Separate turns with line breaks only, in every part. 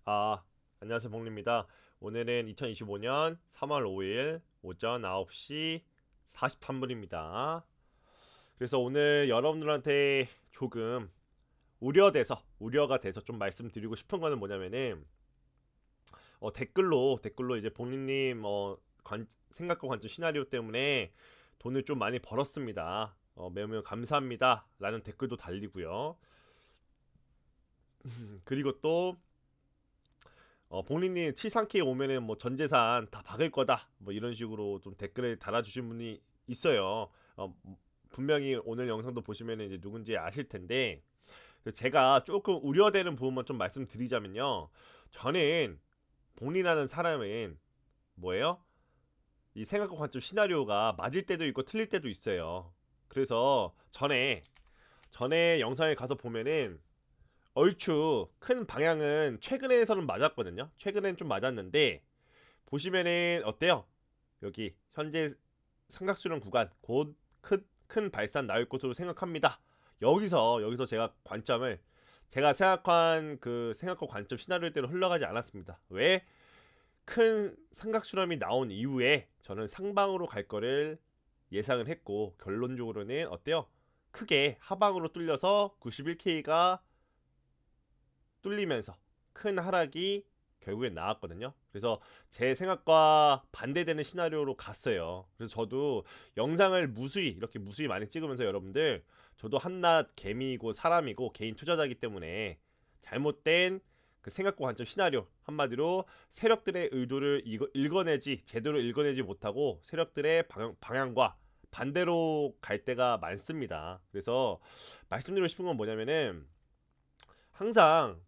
아, 안녕하세요. 복리입니다. 오늘은 2025년 3월 5일 오전 9시 43분입니다. 그래서 오늘 여러분들한테 조금 우려가 돼서 좀 말씀드리고 싶은 거는 뭐냐면은 댓글로 이제 복리님 생각과 관점 시나리오 때문에 돈을 좀 많이 벌었습니다. 매우 감사합니다. 라는 댓글도 달리고요. 그리고 또 복리님 7상키에 오면은 뭐 전재산 다 박을 거다 뭐 이런 식으로 좀 댓글을 달아주신 분이 있어요. 분명히 오늘 영상도 보시면은 이제 누군지 아실 텐데 제가 조금 우려되는 부분만 좀 말씀드리자면요. 저는 복리라는 사람은 뭐예요? 이 생각과 관점 시나리오가 맞을 때도 있고 틀릴 때도 있어요. 그래서 전에 영상에 가서 보면은 얼추 큰 방향은 최근에서는 맞았거든요. 최근엔 좀 맞았는데 보시면은 어때요? 여기 현재 삼각수렴 구간 곧 큰 발산 나올 것으로 생각합니다. 여기서 제가 생각한 그 생각과 관점 시나리오대로 흘러가지 않았습니다. 왜? 큰 삼각수렴이 나온 이후에 저는 상방으로 갈 거를 예상을 했고 결론적으로는 어때요? 크게 하방으로 뚫려서 91K가 뚫리면서 큰 하락이 결국엔 나왔거든요. 그래서 제 생각과 반대되는 시나리오로 갔어요. 그래서 저도 영상을 무수히 많이 찍으면서 여러분들 저도 한낱 개미이고 사람이고 개인 투자자이기 때문에 잘못된 그 생각과 관점 시나리오 한마디로 세력들의 의도를 제대로 읽어내지 못하고 세력들의 방향과 반대로 갈 때가 많습니다. 그래서 말씀드리고 싶은 건 뭐냐면은 항상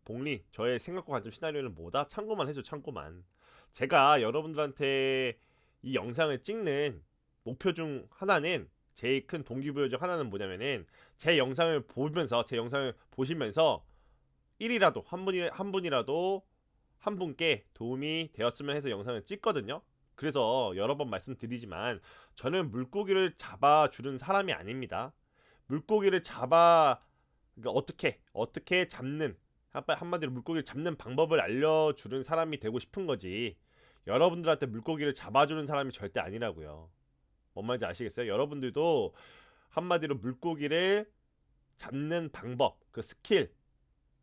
저의 생각과 관점 시나리오는 뭐다? 참고만 해줘, 참고만. 제가 여러분들한테 이 영상을 찍는 목표 중 하나는 제일 큰 동기부여 중 하나는 뭐냐면은 제 영상을 보시면서 1이라도 한 분이라도 한 분께 도움이 되었으면 해서 영상을 찍거든요. 그래서 여러 번 말씀드리지만 저는 물고기를 잡아주는 사람이 아닙니다. 물고기를 잡아 그러니까 어떻게 잡는 한마디로 물고기를 잡는 방법을 알려주는 사람이 되고 싶은 거지. 여러분들한테 물고기를 잡아주는 사람이 절대 아니라고요. 뭔 말인지 아시겠어요? 여러분들도 한마디로 물고기를 잡는 방법, 그 스킬,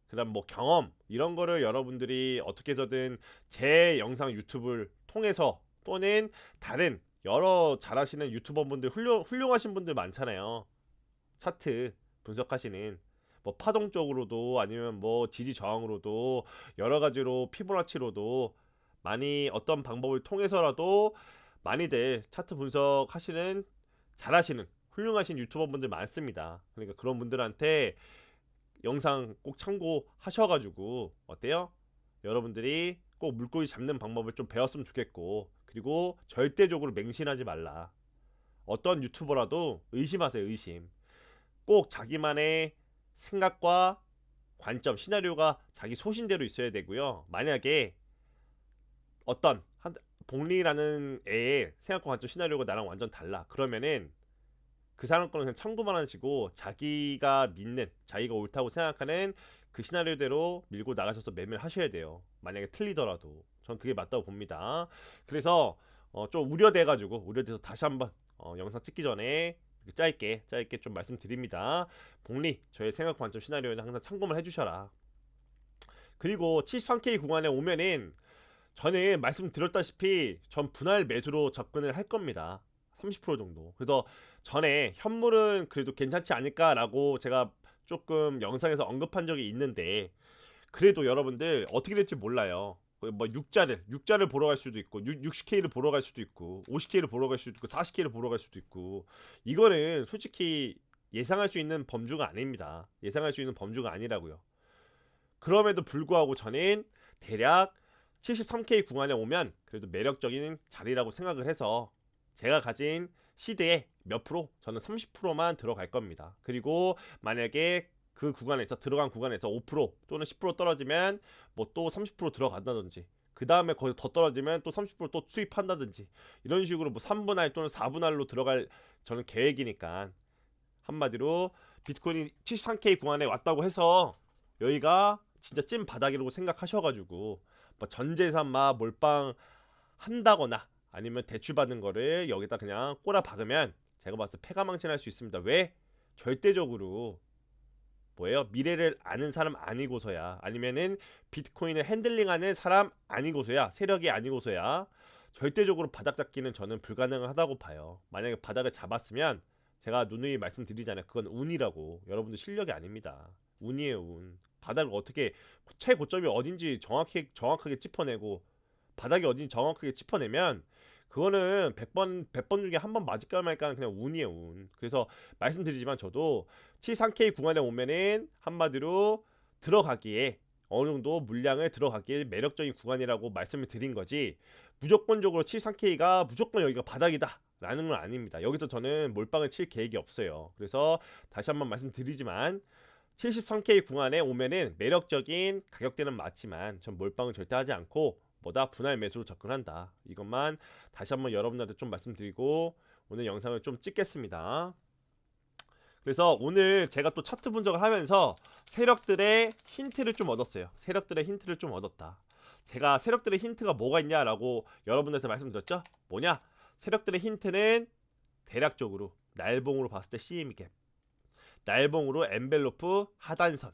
그다음 뭐 경험 이런 거를 여러분들이 어떻게 해서든 제 영상 유튜브를 통해서 또는 다른 여러 잘하시는 유튜버분들 훌륭하신 분들 많잖아요. 차트 분석하시는 뭐 파동 쪽으로도 아니면 뭐 지지 저항으로도 여러 가지로 피보나치로도 많이 어떤 방법을 통해서라도 많이들 차트 분석하시는 잘하시는 훌륭하신 유튜버분들 많습니다. 그러니까 그런 분들한테 영상 꼭 참고하셔가지고 어때요? 여러분들이 꼭 물고기 잡는 방법을 좀 배웠으면 좋겠고 그리고 절대적으로 맹신하지 말라. 어떤 유튜버라도 의심하세요, 의심. 꼭 자기만의 생각과 관점, 시나리오가 자기 소신대로 있어야 되고요. 만약에 어떤 복리라는 애의 생각과 관점, 시나리오가 나랑 완전 달라. 그러면은 그 사람 거는 그냥 참고만 하시고 자기가 옳다고 생각하는 그 시나리오대로 밀고 나가셔서 매매를 하셔야 돼요. 만약에 틀리더라도 전 그게 맞다고 봅니다. 그래서 좀 우려돼서 다시 한번 영상 찍기 전에 짧게 좀 말씀드립니다. 저의 생각 관점 시나리오는 항상 참고만 해주셔라. 그리고 73K 구간에 오면은 저는 말씀드렸다시피 전 분할 매수로 접근을 할 겁니다. 30% 정도. 그래서 전에 현물은 그래도 괜찮지 않을까라고 제가 조금 영상에서 언급한 적이 있는데 그래도 여러분들 어떻게 될지 몰라요. 뭐 육자를 보러 갈 수도 있고 60K를 보러 갈 수도 있고 50K를 보러 갈 수도 있고 40K를 보러 갈 수도 있고 이거는 솔직히 예상할 수 있는 범주가 아닙니다. 예상할 수 있는 범주가 아니라고요. 그럼에도 불구하고 저는 대략 73K 구간에 오면 그래도 매력적인 자리라고 생각을 해서 제가 가진 시드의 몇 프로? 저는 30%만 들어갈 겁니다. 그리고 만약에 그 구간에서 들어간 구간에서 5% 또는 10% 떨어지면 뭐 또 30% 들어간다든지 그 다음에 거기 더 떨어지면 또 30%또 투입한다든지 이런 식으로 뭐 3분할 또는 4분할로 들어갈 저는 계획이니까 한마디로 비트코인이 73K 구간에 왔다고 해서 여기가 진짜 찐 바닥이라고 생각하셔가지고 뭐 전재산 막 몰빵 한다거나 아니면 대출 받는 거를 여기다 그냥 꼬라 박으면 제가 봤을 때 패가망신할 수 있습니다. 왜? 절대적으로 뭐예요? 미래를 아는 사람 아니고서야, 아니면은 비트코인을 핸들링하는 사람 아니고서야, 세력이 아니고서야 절대적으로 바닥 잡기는 저는 불가능하다고 봐요. 만약에 바닥을 잡았으면 제가 누누이 말씀드리잖아요. 그건 운이라고. 여러분들 실력이 아닙니다. 운이에요, 운. 바닥을 어떻게 최고점이 어딘지 정확하게 짚어내고 바닥이 어딘지 정확하게 짚어내면 그거는 100번 중에 한 번 맞을까 말까 그냥 운이에요, 운. 그래서 말씀드리지만 저도 73K 구간에 오면은 한마디로 들어가기에 어느 정도 물량을 들어가기에 매력적인 구간이라고 말씀을 드린 거지, 무조건적으로 73K가 무조건 여기가 바닥이다 라는 건 아닙니다. 여기서 저는 몰빵을 칠 계획이 없어요. 그래서 다시 한번 말씀드리지만 73K 구간에 오면은 매력적인 가격대는 맞지만 전 몰빵을 절대 하지 않고 뭐다 분할 매수로 접근한다. 이것만 다시 한번 여러분들한테 좀 말씀드리고 오늘 영상을 좀 찍겠습니다. 그래서 오늘 제가 또 차트 분석을 하면서 세력들의 힌트를 좀 얻었어요. 세력들의 힌트를 좀 얻었다. 제가 세력들의 힌트가 뭐가 있냐라고 여러분들한테 말씀드렸죠? 뭐냐? 세력들의 힌트는 대략적으로 날봉으로 봤을 때 CME 갭, 날봉으로 엔벨로프 하단선.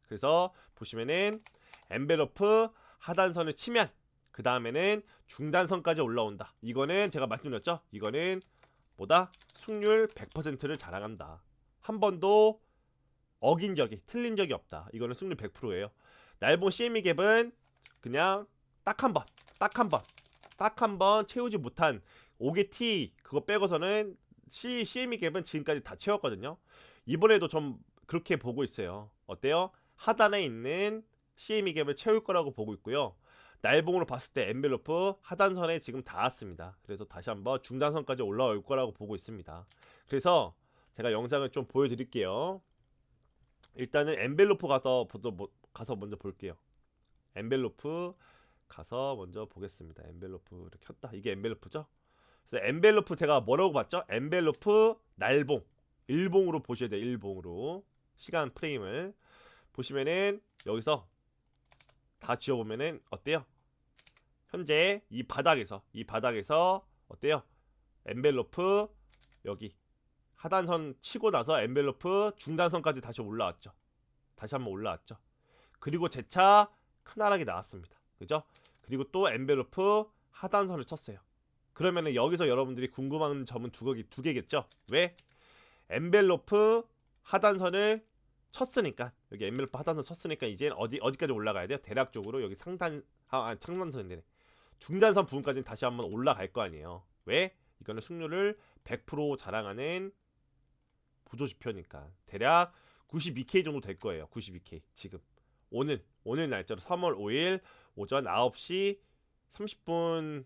그래서 보시면은 엔벨로프 하단선을 치면 그 다음에는 중단선까지 올라온다. 이거는 제가 말씀드렸죠? 이거는 뭐다? 승률 100%를 자랑한다. 한 번도 어긴 적이, 틀린 적이 없다. 이거는 승률 100%예요. 날봉 CME 갭은 그냥 딱 한 번 채우지 못한 5개 T 그거 빼고서는 CME 갭은 지금까지 다 채웠거든요. 이번에도 좀 그렇게 보고 있어요. 어때요? 하단에 있는 CME 갭을 채울 거라고 보고 있고요. 날봉으로 봤을 때 엔벨로프 하단선에 지금 닿았습니다. 그래서 다시 한번 중단선까지 올라올 거라고 보고 있습니다. 그래서 제가 영상을 좀 보여드릴게요. 일단은 엔벨로프 가서 먼저 볼게요. 엔벨로프 가서 먼저 보겠습니다. 엔벨로프를 켰다. 이게 엔벨로프죠? 그래서 엔벨로프 제가 뭐라고 봤죠? 엔벨로프 날봉 일봉으로 보셔야 돼요. 일봉으로 시간 프레임을 보시면은 여기서 다 지워보면은 어때요? 현재 이 바닥에서 어때요? 엔벨로프 여기 하단선 치고 나서 엔벨로프 중단선까지 다시 올라왔죠. 다시 한번 올라왔죠. 그리고 재차 큰하락이 나왔습니다. 그죠? 그리고 또 엔벨로프 하단선을 쳤어요. 그러면은 여기서 여러분들이 궁금한 점은 두 개겠죠? 왜? 엔벨로프 하단선을 쳤으니까, 여기 엔벨로프 하단선 쳤으니까 이제 어디까지 올라가야 돼요? 대략적으로 여기 상단선이네. 중단선 부분까지는 다시 한번 올라갈 거 아니에요. 왜? 이거는 승률을 100% 자랑하는 보조지표니까 대략 92K 정도 될 거예요. 92K 지금 오늘 날짜로 3월 5일 오전 9시 30분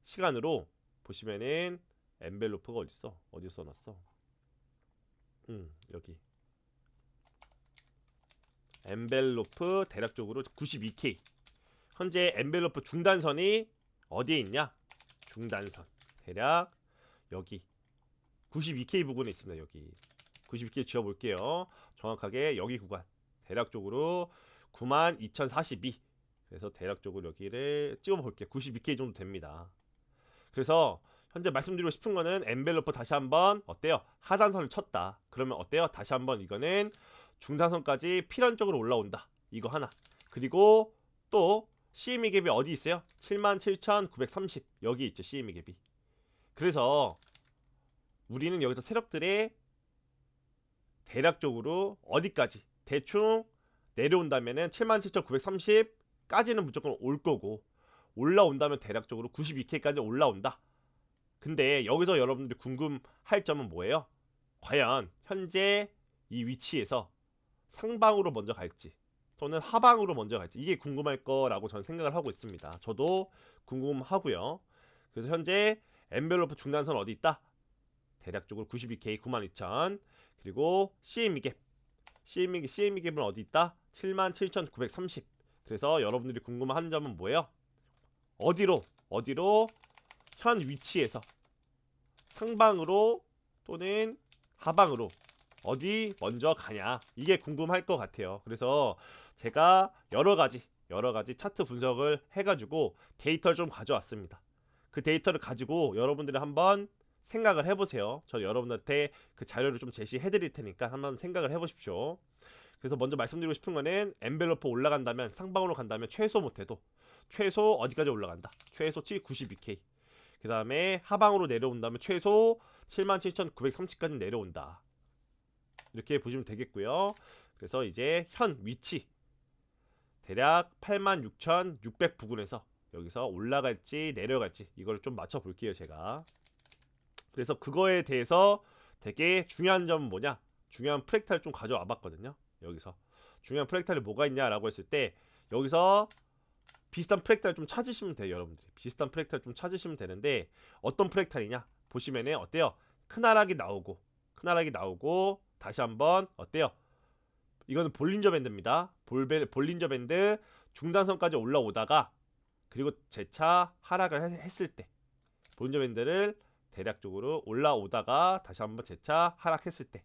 시간으로 보시면은 엔벨로프가 어디 써놨어? 여기 엔벨로프 대략적으로 92K. 현재 엔벨로프 중단선이 어디에 있냐? 중단선 대략 여기 92K 부근에 있습니다. 여기 92K 지어볼게요. 정확하게 여기 구간 대략적으로 92,042. 그래서 대략적으로 여기를 찍어볼게요. 92K 정도 됩니다. 그래서 현재 말씀드리고 싶은 거는 엔벨로프 다시 한번 어때요? 하단선을 쳤다. 그러면 어때요? 다시 한번 이거는 중단선까지 필연적으로 올라온다. 이거 하나. 그리고 또 CME 갭이 어디 있어요? 77,930 여기 있죠. CME 갭이. 그래서 우리는 여기서 세력들의 대략적으로 어디까지 대충 내려온다면은 77,930까지는 무조건 올 거고, 올라온다면 대략적으로 92K까지 올라온다. 근데 여기서 여러분들이 궁금할 점은 뭐예요? 과연 현재 이 위치에서 상방으로 먼저 갈지 또는 하방으로 먼저 갈지, 이게 궁금할 거라고 저는 생각을 하고 있습니다. 저도 궁금하고요. 그래서 현재 엔벨로프 중단선 어디 있다? 대략적으로 92K 92,000. 그리고 CME 갭 갭은 어디 있다? 77,930. 그래서 여러분들이 궁금한 점은 뭐예요? 어디로 현 위치에서 상방으로 또는 하방으로 어디 먼저 가냐, 이게 궁금할 것 같아요. 그래서 제가 여러가지 차트 분석을 해가지고 데이터를 좀 가져왔습니다. 그 데이터를 가지고 여러분들이 한번 생각을 해보세요. 저 여러분한테 그 자료를 좀 제시해드릴 테니까 한번 생각을 해보십시오. 그래서 먼저 말씀드리고 싶은 거는 엔벨로프 올라간다면, 상방으로 간다면 최소 못해도 최소 어디까지 올라간다, 최소치 92K. 그 다음에 하방으로 내려온다면 최소 77,930까지 내려온다, 이렇게 보시면 되겠고요. 그래서 이제 현 위치 대략 86,600 부근에서 여기서 올라갈지 내려갈지 이걸 좀 맞춰 볼게요, 제가. 그래서 그거에 대해서 되게 중요한 점은 뭐냐, 중요한 프랙탈 좀 가져와 봤거든요. 여기서 중요한 프랙탈이 뭐가 있냐라고 했을 때, 여기서 비슷한 프랙탈 좀 찾으시면 돼요. 여러분들이 비슷한 프랙탈 좀 찾으시면 되는데, 어떤 프랙탈이냐 보시면은 어때요, 큰 하락이 나오고 다시 한번 어때요, 이거는 볼린저 밴드입니다. 볼린저 밴드 중단선까지 올라오다가, 그리고 재차 하락을 했을 때, 볼린저 밴드를 대략적으로 올라오다가 다시 한번 재차 하락했을 때.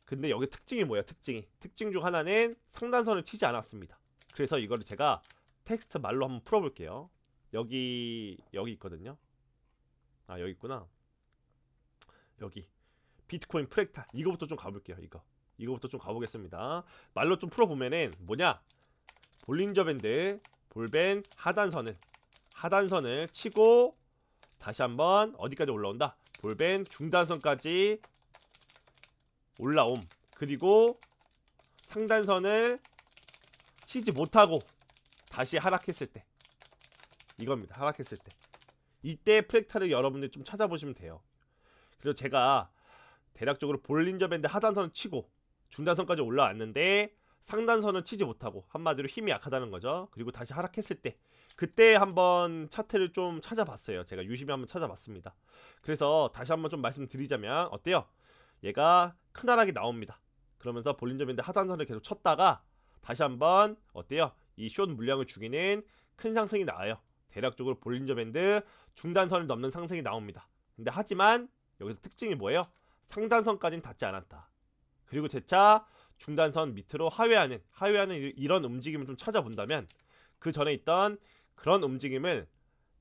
근데 여기 특징이 뭐야, 특징 중 하나는 상단선을 치지 않았습니다. 그래서 이거를 제가 텍스트 말로 한번 풀어볼게요. 여기 있거든요. 아, 여기 있구나. 여기 비트코인 프랙탈, 이거부터 좀 가볼게요. 이거부터 좀 가보겠습니다. 말로 좀 풀어보면은 뭐냐, 볼린저 밴드 볼벤 하단선을 치고 다시 한번 어디까지 올라온다, 볼벤 중단선까지 올라옴. 그리고 상단선을 치지 못하고 다시 하락했을 때, 이겁니다. 하락했을 때, 이때 프랙탈을 여러분들 좀 찾아보시면 돼요. 그래서 제가 대략적으로 볼린저 밴드 하단선을 치고 중단선까지 올라왔는데 상단선을 치지 못하고, 한마디로 힘이 약하다는 거죠. 그리고 다시 하락했을 때, 그때 한번 차트를 좀 찾아봤어요. 제가 유심히 한번 찾아봤습니다. 그래서 다시 한번 좀 말씀드리자면 어때요, 얘가 큰 하락이 나옵니다. 그러면서 볼린저 밴드 하단선을 계속 쳤다가 다시 한번 어때요, 이 숏 물량을 죽이는 큰 상승이 나와요. 대략적으로 볼린저 밴드 중단선을 넘는 상승이 나옵니다. 근데 하지만 여기서 특징이 뭐예요, 상단선까지는 닿지 않았다. 그리고 재차 중단선 밑으로 하회하는 이런 움직임을 좀 찾아본다면, 그 전에 있던 그런 움직임을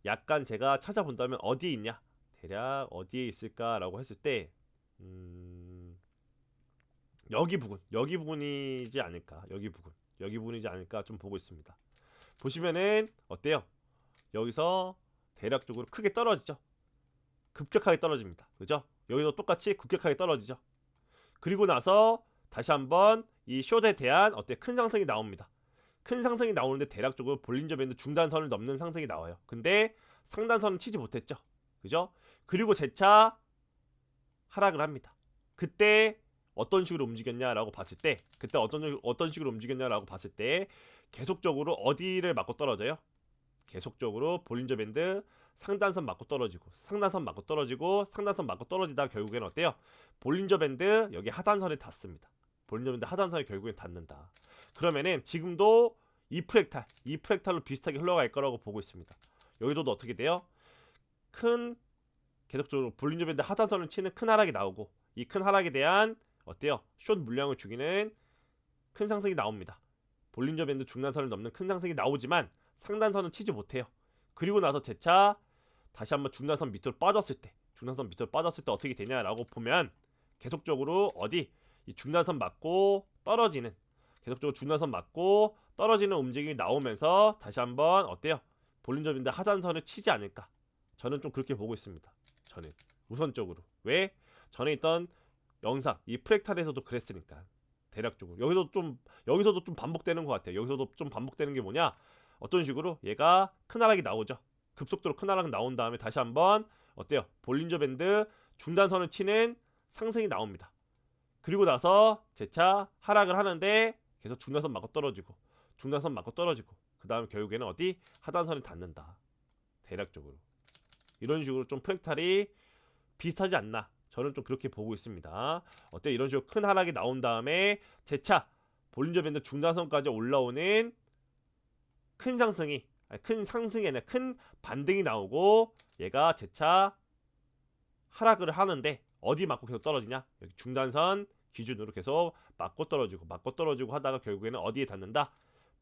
약간 제가 찾아본다면 어디에 있냐, 대략 어디에 있을까라고 했을 때 여기 부분이지 않을까, 여기 부분이지 않을까 좀 보고 있습니다. 보시면은 어때요, 여기서 대략적으로 크게 떨어지죠. 급격하게 떨어집니다. 그죠? 여기도 똑같이 급격하게 떨어지죠. 그리고 나서 다시 한번 이 숏에 대한 큰 상승이 나옵니다. 큰 상승이 나오는데 대략적으로 볼린저 밴드 중단선을 넘는 상승이 나와요. 근데 상단선은 치지 못했죠. 그죠? 그리고 재차 하락을 합니다. 그때 어떤 식으로 움직였냐라고 봤을 때, 계속적으로 어디를 맞고 떨어져요? 계속적으로 볼린저 밴드 상단선 맞고 떨어지고, 상단선 맞고 떨어지다 결국에는 어때요, 볼린저 밴드 여기 하단선에 닿습니다. 볼린저 밴드 하단선에 결국엔 닿는다. 그러면은 지금도 이 프랙탈로 비슷하게 흘러갈 거라고 보고 있습니다. 여기도 어떻게 돼요? 계속적으로 볼린저 밴드 하단선을 치는 큰 하락이 나오고, 이 큰 하락에 대한 어때요, 숏 물량을 죽이는 큰 상승이 나옵니다. 볼린저 밴드 중단선을 넘는 큰 상승이 나오지만 상단선은 치지 못해요. 그리고 나서 재차 다시 한번 중단선 밑으로 빠졌을 때 어떻게 되냐라고 보면, 계속적으로 이 중단선 맞고 떨어지는, 움직임이 나오면서 다시 한번 어때요, 볼린저 밴드 하단선을 치지 않을까, 저는 좀 그렇게 보고 있습니다. 저는 우선적으로. 왜? 전에 있던 영상 이 프랙탈에서도 그랬으니까. 대략적으로 여기서도 좀 반복되는 것 같아요. 여기서도 좀 반복되는 게 뭐냐, 어떤 식으로 얘가 큰 하락이 나오죠. 급속도로 큰 하락 나온 다음에 다시 한번 어때요, 볼린저 밴드 중단선을 치는 상승이 나옵니다. 그리고 나서 재차 하락을 하는데 계속 중단선 맞고 떨어지고, 그 다음에 결국에는 하단선에 닿는다. 대략적으로 이런 식으로 좀 프랙탈이 비슷하지 않나, 저는 좀 그렇게 보고 있습니다. 어때, 이런 식으로 큰 하락이 나온 다음에 재차 볼린저 밴드 중단선까지 올라오는 큰 상승이 아니라 큰 반등이 나오고, 얘가 재차 하락을 하는데 어디 맞고 계속 떨어지냐, 여기 중단선 기준으로 계속 맞고 떨어지고 하다가 결국에는 어디에 닿는다?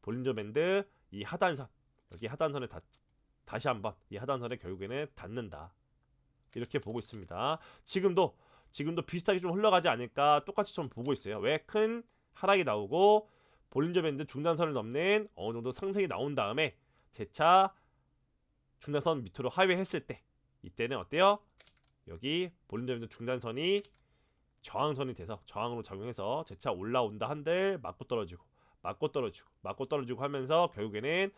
볼린저 밴드 이 하단선, 여기 하단선에 다시 한번 이 하단선에 결국에는 닿는다. 이렇게 보고 있습니다. 지금도 비슷하게 좀 흘러가지 않을까 똑같이 좀 보고 있어요. 왜? 큰 하락이 나오고 볼린저 밴드 중단선을 넘는 어느 정도 상승이 나온 다음에 재차 중단선 밑으로 하회했을 때, 이때는 어때요? 여기 볼린저 밴드 중단선이 저항선이 돼서 저항으로 작용해서 재차 올라온다 한들 맞고 떨어지고 하면서 결국에는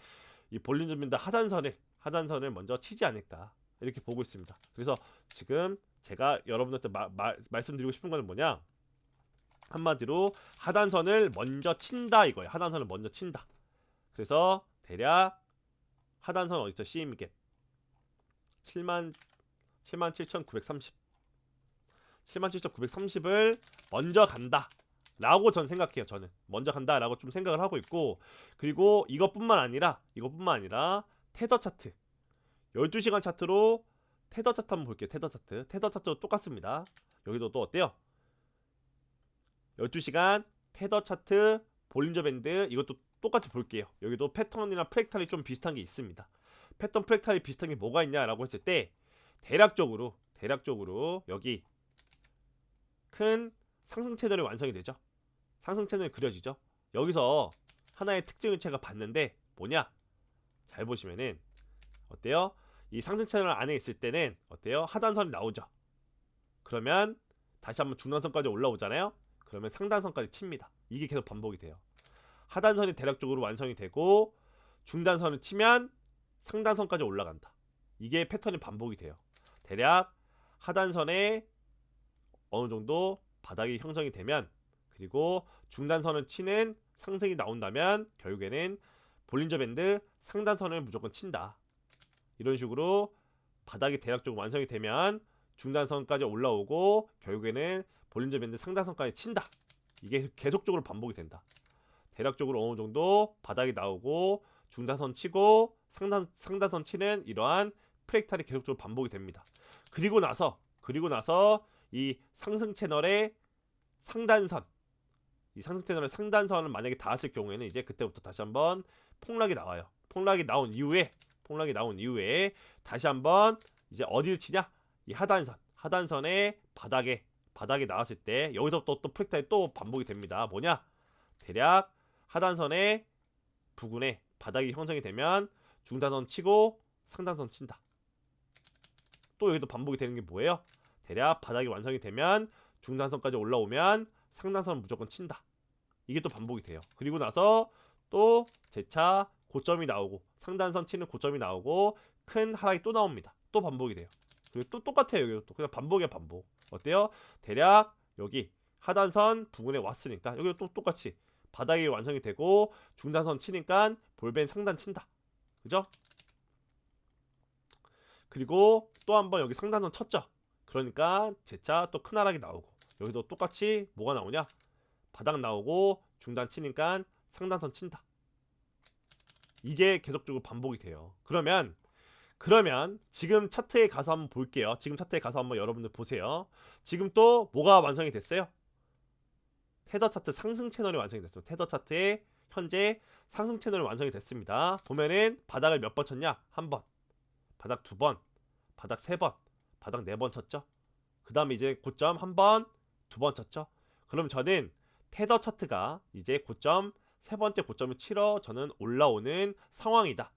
이 볼린저 밴드 하단선을 먼저 치지 않을까 이렇게 보고 있습니다. 그래서 지금 제가 여러분들한테 말씀드리고 싶은 거는 뭐냐, 한마디로 하단선을 먼저 친다 이거예요. 하단선을 먼저 친다. 그래서 대략 하단선 어디서 CM갭 77,930 77,930을 먼저 간다 라고 전 생각해요. 저는 먼저 간다 라고 좀 생각을 하고 있고, 그리고 이것뿐만 아니라 테더 차트 12시간 차트로 테더 차트 한번 볼게요. 테더 차트도 똑같습니다. 여기도 또 어때요? 12시간 테더 차트 볼린저 밴드 이것도 똑같이 볼게요. 여기도 패턴이나 프랙탈이 좀 비슷한 게 있습니다. 패턴 프랙탈이 비슷한 게 뭐가 있냐라고 했을 때 대략적으로 여기 큰 상승 채널이 완성이 되죠. 상승 채널이 그려지죠. 여기서 하나의 특징을 제가 봤는데 뭐냐? 잘 보시면은 어때요? 이 상승 채널 안에 있을 때는 어때요? 하단선이 나오죠. 그러면 다시 한번 중단선까지 올라오잖아요. 그러면 상단선까지 칩니다. 이게 계속 반복이 돼요. 하단선이 대략적으로 완성이 되고 중단선을 치면 상단선까지 올라간다. 이게 패턴이 반복이 돼요. 대략 하단선에 어느 정도 바닥이 형성이 되면, 그리고 중단선을 치는 상승이 나온다면 결국에는 볼린저 밴드 상단선을 무조건 친다. 이런 식으로 바닥이 대략적으로 완성이 되면 중단선까지 올라오고 결국에는 볼린저 밴드 상단선까지 친다. 이게 계속적으로 반복이 된다. 대략적으로 어느 정도 바닥이 나오고 중단선 치고 상단선 치는 이러한 프랙탈이 계속적으로 반복이 됩니다. 그리고 나서 이 상승 채널의 상단선, 이 상승 채널의 상단선을 만약에 닿았을 경우에는 이제 그때부터 다시 한번 폭락이 나와요. 폭락이 나온 이후에 다시 한번 이제 어디를 치냐? 이 하단선의 바닥에 나왔을 때 여기서 또 프랙탈이 또 반복이 됩니다. 뭐냐? 대략 하단선의 부근에 바닥이 형성이 되면 중단선 치고 상단선 친다. 또 여기도 반복이 되는 게 뭐예요? 대략 바닥이 완성이 되면 중단선까지 올라오면 상단선 무조건 친다. 이게 또 반복이 돼요. 그리고 나서 또 재차 고점이 나오고 상단선 치는 고점이 나오고 큰 하락이 또 나옵니다. 또 반복이 돼요. 그리고 또 똑같아요. 여기도 또 그냥 반복이야, 반복. 어때요? 대략 여기 하단선 부근에 왔으니까 여기도 또 똑같이 바닥이 완성이 되고 중단선 치니까 볼벤 상단 친다. 그죠? 그리고 또 한번 여기 상단선 쳤죠. 그러니까 재차 또 큰 하락이 나오고 여기도 똑같이 뭐가 나오냐? 바닥 나오고 중단 치니까 상단선 친다. 이게 계속적으로 반복이 돼요. 그러면 지금 차트에 가서 한번 볼게요. 지금 차트에 가서 한번 여러분들 보세요. 지금 또 뭐가 완성이 됐어요? 테더 차트 상승 채널이 완성이 됐습니다. 테더 차트에 현재 상승 채널이 완성이 됐습니다. 보면은 바닥을 몇 번 쳤냐? 한 번, 바닥 두 번, 바닥 세 번, 바닥 네 번 쳤죠. 그 다음에 이제 고점 한 번, 두 번 쳤죠. 그럼 저는 테더 차트가 이제 고점 세 번째 고점을 치러 저는 올라오는 상황이다.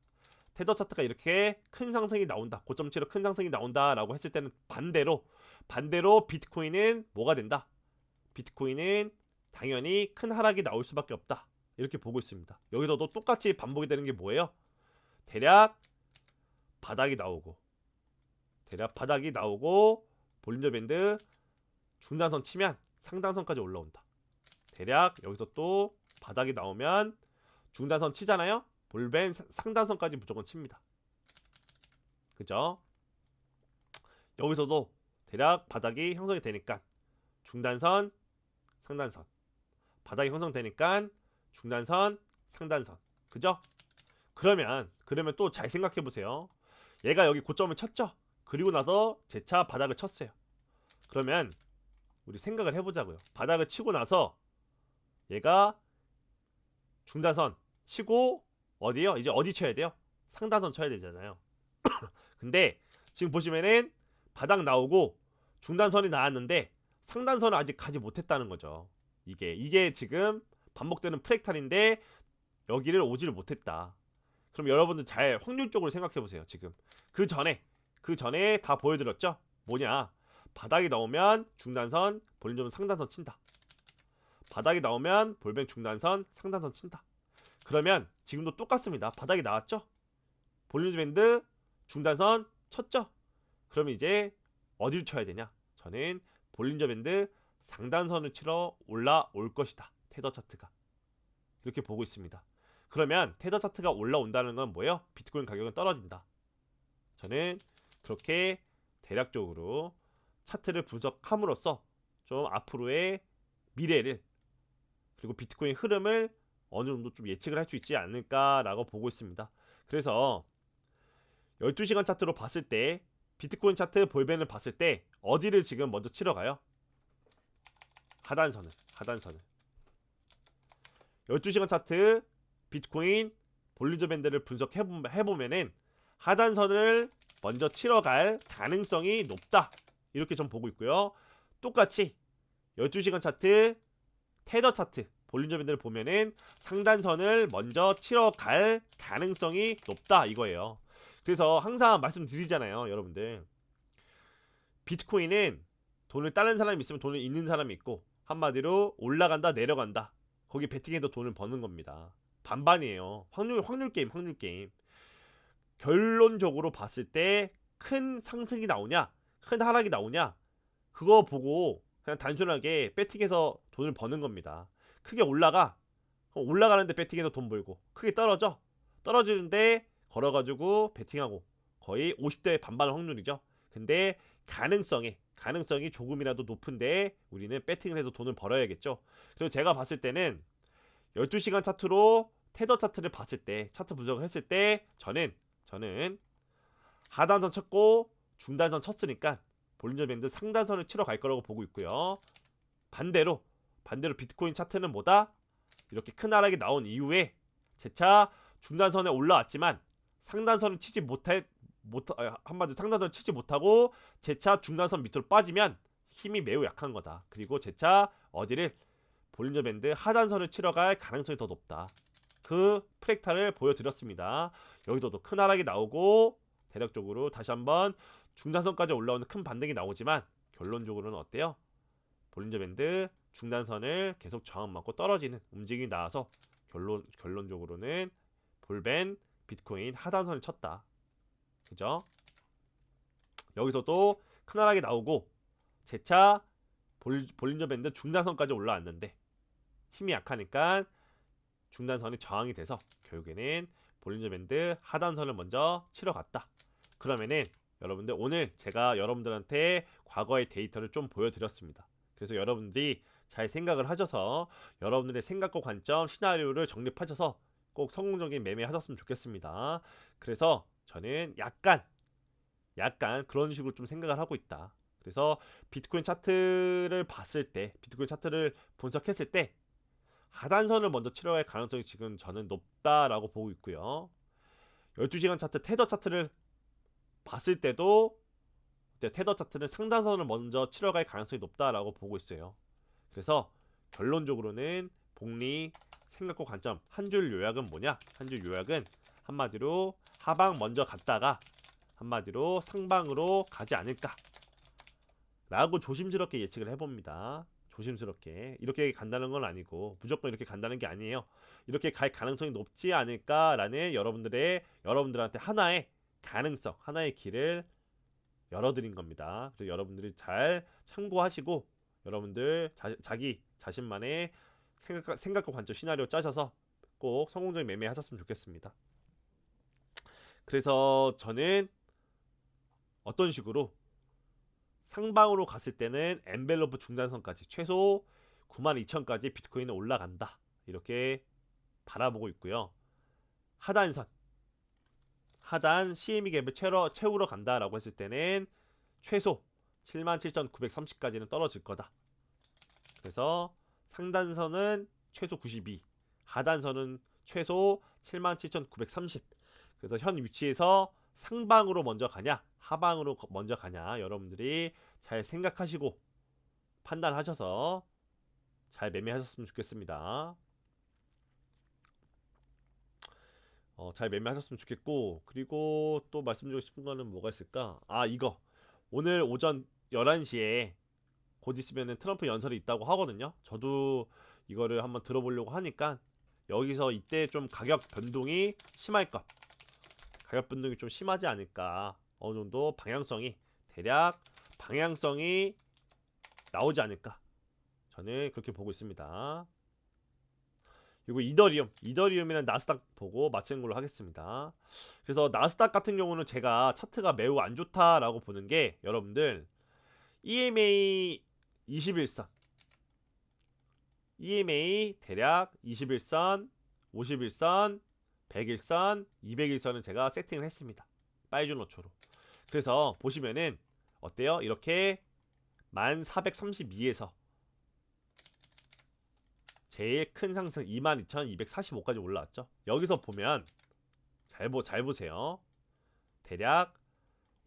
테더 차트가 이렇게 큰 상승이 나온다. 고점 치러 큰 상승이 나온다 라고 했을 때는 반대로 비트코인은 뭐가 된다? 비트코인은 당연히 큰 하락이 나올 수밖에 없다. 이렇게 보고 있습니다. 여기서도 똑같이 반복이 되는 게 뭐예요? 대략 바닥이 나오고 볼린저 밴드 중단선 치면 상단선까지 올라온다. 대략 여기서 또 바닥이 나오면 중단선 치잖아요. 볼벤 상단선까지 무조건 칩니다. 그죠? 여기서도 대략 바닥이 형성이 되니까 중단선, 상단선, 바닥이 형성되니까 중단선, 상단선. 그죠? 그러면 또 잘 생각해 보세요. 얘가 여기 고점을 쳤죠. 그리고 나서 재차 바닥을 쳤어요. 그러면 우리 생각을 해보자고요. 바닥을 치고 나서 얘가 중단선 치고 어디요? 이제 어디 쳐야 돼요? 상단선 쳐야 되잖아요. 근데 지금 보시면은 바닥 나오고 중단선이 나왔는데 상단선을 아직 가지 못했다는 거죠. 이게 지금 반복되는 프랙탈인데 여기를 오지를 못했다. 그럼 여러분들 잘 확률적으로 생각해 보세요. 지금 그 전에 다 보여드렸죠. 뭐냐? 바닥이 나오면 중단선, 볼린저밴드 상단선 친다. 바닥이 나오면 볼뱅 중단선, 상단선 친다. 그러면 지금도 똑같습니다. 바닥이 나왔죠? 볼린저밴드 중단선 쳤죠? 그럼 이제 어디를 쳐야 되냐? 저는 볼린저밴드 상단선을 치러 올라올 것이다. 테더 차트가 이렇게 보고 있습니다. 그러면 테더 차트가 올라온다는 건 뭐예요? 비트코인 가격은 떨어진다. 저는 그렇게 대략적으로 차트를 분석함으로써 좀 앞으로의 미래를 그리고 비트코인 흐름을 어느 정도 좀 예측을 할 수 있지 않을까라고 보고 있습니다. 그래서 12시간 차트로 봤을 때 비트코인 차트 볼벤을 봤을 때 어디를 지금 먼저 치러 가요? 하단선을 12시간 차트 비트코인 볼린저 밴드를 분석해보면은 하단선을 먼저 치러 갈 가능성이 높다. 이렇게 좀 보고 있고요. 똑같이 12시간 차트 테더 차트 볼린저 밴드를 보면은 상단선을 먼저 치러 갈 가능성이 높다 이거예요. 그래서 항상 말씀드리잖아요, 여러분들. 비트코인은 돈을 따는 사람이 있으면 돈을 잃는 사람이 있고 한마디로 올라간다 내려간다. 거기 베팅해도 돈을 버는 겁니다. 반반이에요. 확률 게임. 결론적으로 봤을 때 큰 상승이 나오냐, 큰 하락이 나오냐, 그거 보고 그냥 단순하게 배팅해서 돈을 버는 겁니다. 크게 올라가는데 배팅해서 돈 벌고, 크게 떨어지는데 걸어가지고 배팅하고, 거의 50대 반반 확률이죠. 근데 가능성이 조금이라도 높은데 우리는 배팅을 해서 돈을 벌어야겠죠. 그리고 제가 봤을 때는 12시간 차트로 테더 차트를 봤을 때, 차트 분석을 했을 때 저는 하단선 쳤고 중단선 쳤으니까 볼린저 밴드 상단선을 치러 갈 거라고 보고 있고요. 반대로 비트코인 차트는 뭐다? 이렇게 큰 하락이 나온 이후에 재차 중단선에 올라왔지만 상단선을 치지 한마디로 상단선을 치지 못하고 재차 중단선 밑으로 빠지면 힘이 매우 약한 거다. 그리고 재차 어디를 볼린저 밴드 하단선을 치러 갈 가능성이 더 높다. 그 프랙탈을 보여드렸습니다. 여기도 큰 하락이 나오고 대략적으로 다시 한번 중단선까지 올라오는 큰 반등이 나오지만 결론적으로는 어때요? 볼린저 밴드 중단선을 계속 저항받고 떨어지는 움직임이 나와서 결론적으로는 볼벤 비트코인 하단선을 쳤다. 그죠? 여기서도 큰 하락이 나오고 재차 볼린저 밴드 중단선까지 올라왔는데 힘이 약하니까 중단선이 저항이 돼서 결국에는 볼린저 밴드 하단선을 먼저 치러 갔다. 그러면은 여러분들 오늘 제가 여러분들한테 과거의 데이터를 좀 보여드렸습니다. 그래서 여러분들이 잘 생각을 하셔서 여러분들의 생각과 관점, 시나리오를 정립하셔서 꼭 성공적인 매매 하셨으면 좋겠습니다. 그래서 저는 약간 그런 식으로 좀 생각을 하고 있다. 그래서 비트코인 차트를 봤을 때, 비트코인 차트를 분석했을 때 하단선을 먼저 치러갈 가능성이 지금 저는 높다라고 보고 있고요. 12시간 차트 테더 차트를 봤을 때도 테더 차트는 상단선을 먼저 치러갈 가능성이 높다라고 보고 있어요. 그래서 결론적으로는 복리 생각과 관점 한 줄 요약은 뭐냐? 한 줄 요약은 한마디로 하방 먼저 갔다가 한마디로 상방으로 가지 않을까 라고 조심스럽게 예측을 해봅니다. 조심스럽게 이렇게 간다는 건 아니고 무조건 이렇게 간다는 게 아니에요. 이렇게 갈 가능성이 높지 않을까라는 여러분들한테 하나의 가능성, 하나의 길을 열어드린 겁니다. 그래서 여러분들이 잘 참고하시고 여러분들 자기 자신만의 생각과 관점 시나리오 짜셔서 꼭 성공적인 매매 하셨으면 좋겠습니다. 그래서 저는 어떤 식으로 상방으로 갔을 때는 엔벨로프 중단선까지 최소 92,000까지 비트코인은 올라간다. 이렇게 바라보고 있고요. 하단 CME 갭을 채우러 간다라고 했을 때는 최소 77,930까지는 떨어질 거다. 그래서 상단선은 최소 92, 하단선은 최소 77,930. 그래서 현 위치에서 상방으로 먼저 가냐 하방으로 먼저 가냐 여러분들이 잘 생각하시고 판단하셔서 잘 매매하셨으면 좋겠습니다. 잘 매매하셨으면 좋겠고, 그리고 또 말씀드리고 싶은 거는 뭐가 있을까? 이거 오늘 오전 11시에 곧 있으면은 트럼프 연설이 있다고 하거든요. 저도 이거를 한번 들어보려고 하니까 여기서 이때 좀 가격 변동이 심할 것, 가격 변동이 좀 심하지 않을까, 어느 정도 방향성이, 대략 방향성이 나오지 않을까, 저는 그렇게 보고 있습니다. 그리고 이더리움이랑 나스닥 보고 맞추는 걸로 하겠습니다. 그래서 나스닥 같은 경우는 제가 차트가 매우 안 좋다라고 보는 게, 여러분들 EMA 21선, EMA 대략 21선, 51선, 100일선, 200일선은 제가 세팅을 했습니다. 파이주노초로. 그래서 보시면은 어때요? 이렇게 1432에서 제일 큰 상승 22,245까지 올라왔죠. 여기서 보면 잘 보세요. 대략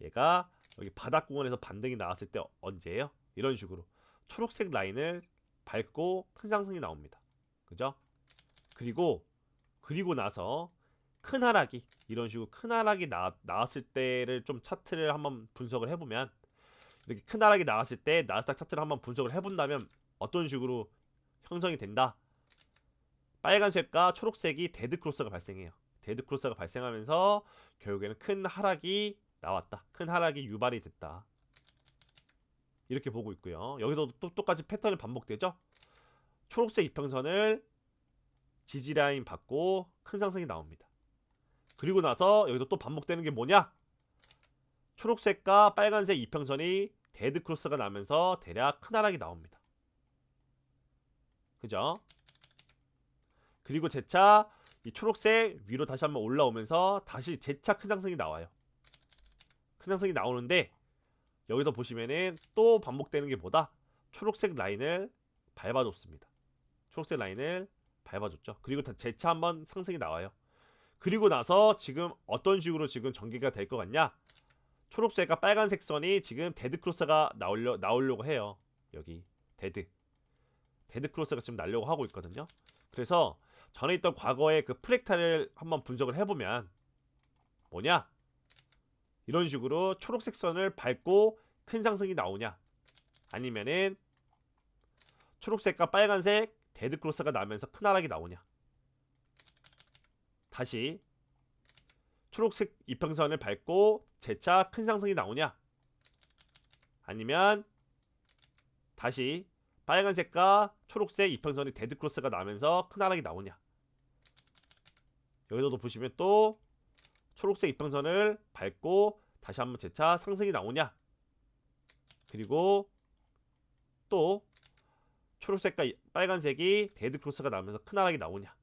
얘가 여기 바닥구간에서 반등이 나왔을 때 언제예요? 이런 식으로 초록색 라인을 밟고 큰 상승이 나옵니다. 그죠? 그리고 나서 큰 하락이, 이런 식으로 큰 하락이 나왔을 때를 좀 차트를 한번 분석을 해보면, 이렇게 큰 하락이 나왔을 때 나스닥 차트를 한번 분석을 해본다면 어떤 식으로 형성이 된다. 빨간색과 초록색이 데드크로스가 발생해요. 데드크로스가 발생하면서 결국에는 큰 하락이 나왔다, 큰 하락이 유발이 됐다, 이렇게 보고 있고요. 여기도 또 똑같이 패턴이 반복되죠. 초록색 이평선을 지지라인 받고 큰 상승이 나옵니다. 그리고 나서 여기도 또 반복되는 게 뭐냐, 초록색과 빨간색 이평선이 데드크로스가 나면서 대략 큰 하락이 나옵니다. 그죠? 그리고 재차 이 초록색 위로 다시 한번 올라오면서 다시 재차 큰 상승이 나와요. 큰 상승이 나오는데 여기서 보시면은 또 반복되는 게 뭐다? 초록색 라인을 밟아줬습니다. 초록색 라인을 밟아줬죠. 그리고 재차 한번 상승이 나와요. 그리고 나서 지금 어떤 식으로 지금 전개가 될 것 같냐? 초록색과 빨간색 선이 지금 데드크로스가 나오려고 해요. 여기 데드크로스가 지금 나려고 하고 있거든요. 그래서 전에 있던 과거의 그 프랙탈을 한번 분석을 해보면 뭐냐? 이런 식으로 초록색 선을 밟고 큰 상승이 나오냐? 아니면은 초록색과 빨간색 데드크로스가 나면서 큰 하락이 나오냐? 다시 초록색 이평선을 밟고 재차 큰 상승이 나오냐? 아니면 다시 빨간색과 초록색 이평선이 데드크로스가 나면서 큰 하락이 나오냐? 여기서도 보시면 또 초록색 이평선을 밟고 다시 한번 재차 상승이 나오냐? 그리고 또 초록색과 빨간색이 데드크로스가 나면서 큰 하락이 나오냐?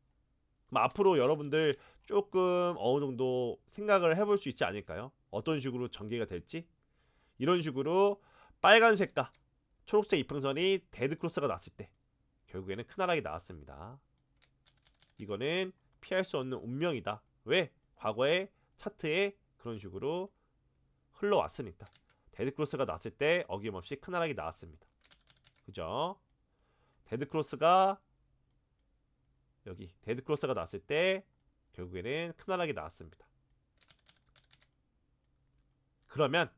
그럼 앞으로 여러분들 조금 어느 정도 생각을 해볼 수 있지 않을까요? 어떤 식으로 전개가 될지? 이런 식으로 빨간색과 초록색 이평선이 데드크로스가 났을 때 결국에는 큰 하락이 나왔습니다. 이거는 피할 수 없는 운명이다. 왜? 과거의 차트에 그런 식으로 흘러왔으니까. 데드크로스가 났을 때 어김없이 큰 하락이 나왔습니다. 그죠? 데드크로스가 여기 데드크로스가 났을 때 결국에는 큰 하락이 나왔습니다. 그러면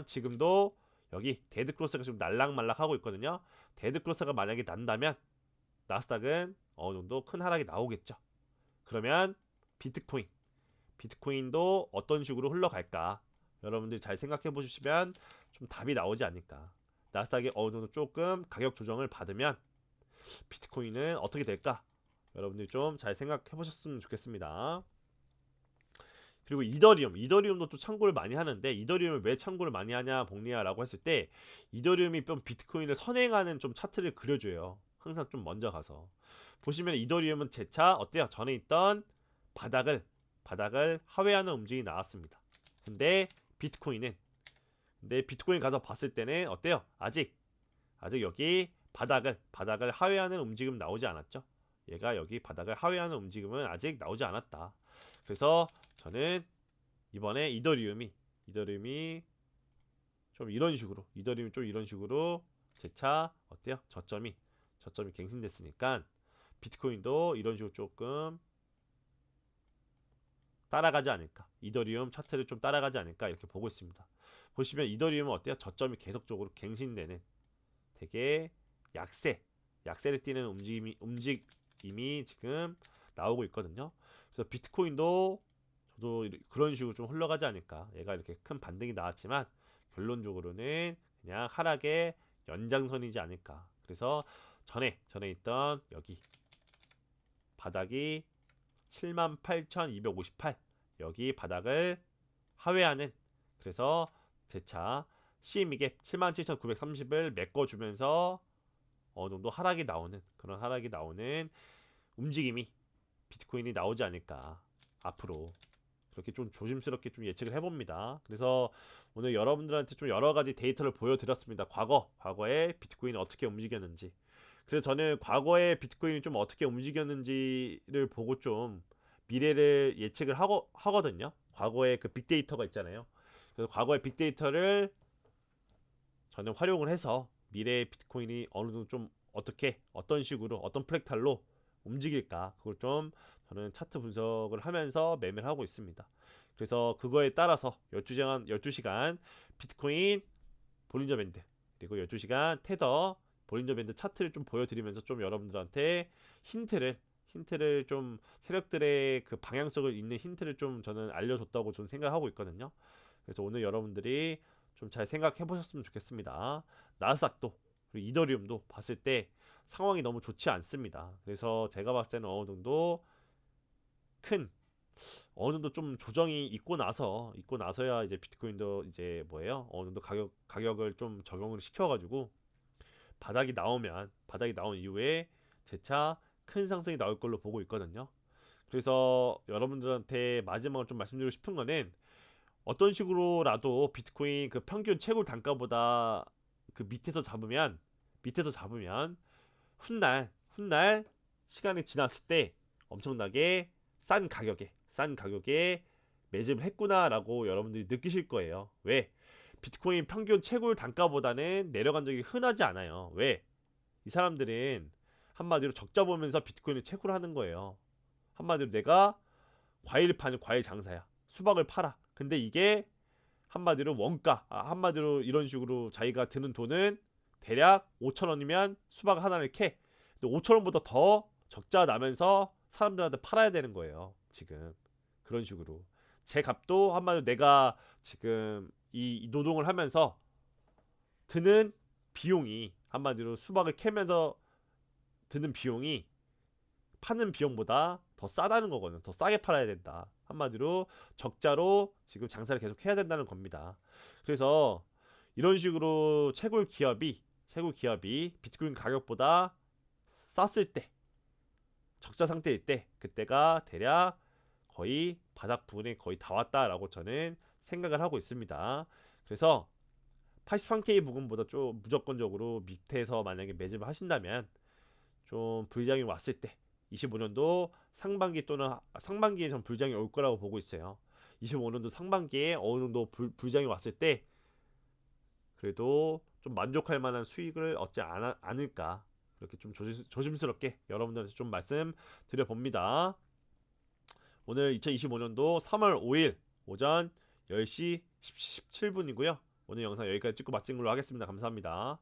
지금도 여기 데드크로스가 지금 날락말락 하고 있거든요. 데드크로스가 만약에 난다면 나스닥은 어느 정도 큰 하락이 나오겠죠. 그러면 비트코인도 어떤 식으로 흘러갈까? 여러분들이 잘 생각해 보시면 좀 답이 나오지 않을까. 나스닥이 어느 정도 조금 가격 조정을 받으면 비트코인은 어떻게 될까? 여러분들이 좀 잘 생각해 보셨으면 좋겠습니다. 그리고 이더리움도 또 참고를 많이 하는데, 이더리움을 왜 참고를 많이 하냐 복리야라고 했을 때, 이더리움이 좀 비트코인을 선행하는 좀 차트를 그려줘요. 항상 좀 먼저 가서 보시면 이더리움은 재차 어때요? 전에 있던 바닥을 하회하는 움직임이 나왔습니다. 근데 비트코인 가서 봤을 때는 어때요? 아직 여기 바닥을 하회하는 움직임 나오지 않았죠. 얘가 여기 바닥을 하회하는 움직임은 아직 나오지 않았다. 그래서 저는 이번에 이더리움이 좀 이런 식으로 재차 어때요? 저점이 갱신됐으니까 비트코인도 이런 식으로 조금 따라가지 않을까, 이더리움 차트를 좀 따라가지 않을까 이렇게 보고 있습니다. 보시면 이더리움은 어때요? 저점이 계속적으로 갱신되는 되게 약세를 띠는 움직임이 지금 나오고 있거든요. 그래서 비트코인도 저도 그런 식으로 좀 흘러가지 않을까. 얘가 이렇게 큰 반등이 나왔지만 결론적으로는 그냥 하락의 연장선이지 않을까. 그래서 전에 있던 여기 바닥이 78,258 여기 바닥을 하회하는, 그래서 재차 CME 갭 77,930을 메꿔주면서 어느 정도 하락이 나오는 움직임이 비트코인이 나오지 않을까. 앞으로 그렇게 좀 조심스럽게 좀 예측을 해봅니다. 그래서 오늘 여러분들한테 좀 여러 가지 데이터를 보여드렸습니다. 과거에 비트코인이 어떻게 움직였는지. 그래서 저는 과거에 비트코인이 좀 어떻게 움직였는지를 보고 좀 미래를 예측을 하거든요. 과거에 그 빅데이터가 있잖아요. 그래서 과거의 빅데이터를 저는 활용을 해서 미래의 비트코인이 어느 정도 좀 어떤 식으로 어떤 프랙탈로 움직일까, 그걸 좀 저는 차트 분석을 하면서 매매를 하고 있습니다. 그래서 그거에 따라서 12시간 비트코인 볼린저 밴드, 그리고 12시간 테더 볼린저 밴드 차트를 좀 보여드리면서 좀 여러분들한테 힌트를 좀, 세력들의 그 방향성을 잇는 힌트를 좀 저는 알려줬다고 저는 생각하고 있거든요. 그래서 오늘 여러분들이 좀 잘 생각해 보셨으면 좋겠습니다. 나스닥도 그리고 이더리움도 봤을 때 상황이 너무 좋지 않습니다. 그래서 제가 봤을 때는 어느 정도 좀 조정이 있고 나서야 이제 비트코인도 이제 어느 정도 가격을 좀 적용을 시켜가지고 바닥이 나온 이후에 재차 큰 상승이 나올 걸로 보고 있거든요. 그래서 여러분들한테 마지막으로 좀 말씀드리고 싶은 거는, 어떤 식으로라도 비트코인 그 평균 채굴 단가보다 그 밑에서 잡으면 훗날 시간이 지났을 때 엄청나게 싼 가격에 매집을 했구나라고 여러분들이 느끼실 거예요. 왜? 비트코인 평균 채굴 단가보다는 내려간 적이 흔하지 않아요. 왜? 이 사람들은 한마디로 적자 보면서 비트코인을 채굴 하는 거예요. 한마디로 내가 과일 파는 과일 장사야. 수박을 팔아. 근데 이게 한마디로 한마디로 이런 식으로 자기가 드는 돈은 대략 5,000원이면 수박 하나를 캐. 근데 5,000원보다 더 적자 나면서 사람들한테 팔아야 되는 거예요. 지금 그런 식으로 제 값도 한마디로 내가 지금 이 노동을 하면서 드는 비용이, 한마디로 수박을 캐면서 드는 비용이 파는 비용보다 더 싸다는 거거든요. 더 싸게 팔아야 된다. 한마디로 적자로 지금 장사를 계속 해야 된다는 겁니다. 그래서 이런 식으로 채굴 기업이 비트코인 가격보다 쌌을 때, 적자 상태일 때, 그때가 대략 거의 바닥 부분에 거의 다 왔다라고 저는 생각을 하고 있습니다. 그래서 83K 부근보다 좀 무조건적으로 밑에서 만약에 매집을 하신다면 좀 불장이 왔을 때 25년도 상반기 또는 상반기에 좀 불장이 올 거라고 보고 있어요. 25년도 상반기에 어느 정도 불장이 왔을 때 그래도 좀 만족할 만한 수익을 얻지 않을까, 이렇게 좀 조심스럽게 여러분들한테 좀 말씀 드려봅니다. 오늘 2025년도 3월 5일 오전 10시 17분이고요. 오늘 영상 여기까지 찍고 마치는 걸로 하겠습니다. 감사합니다.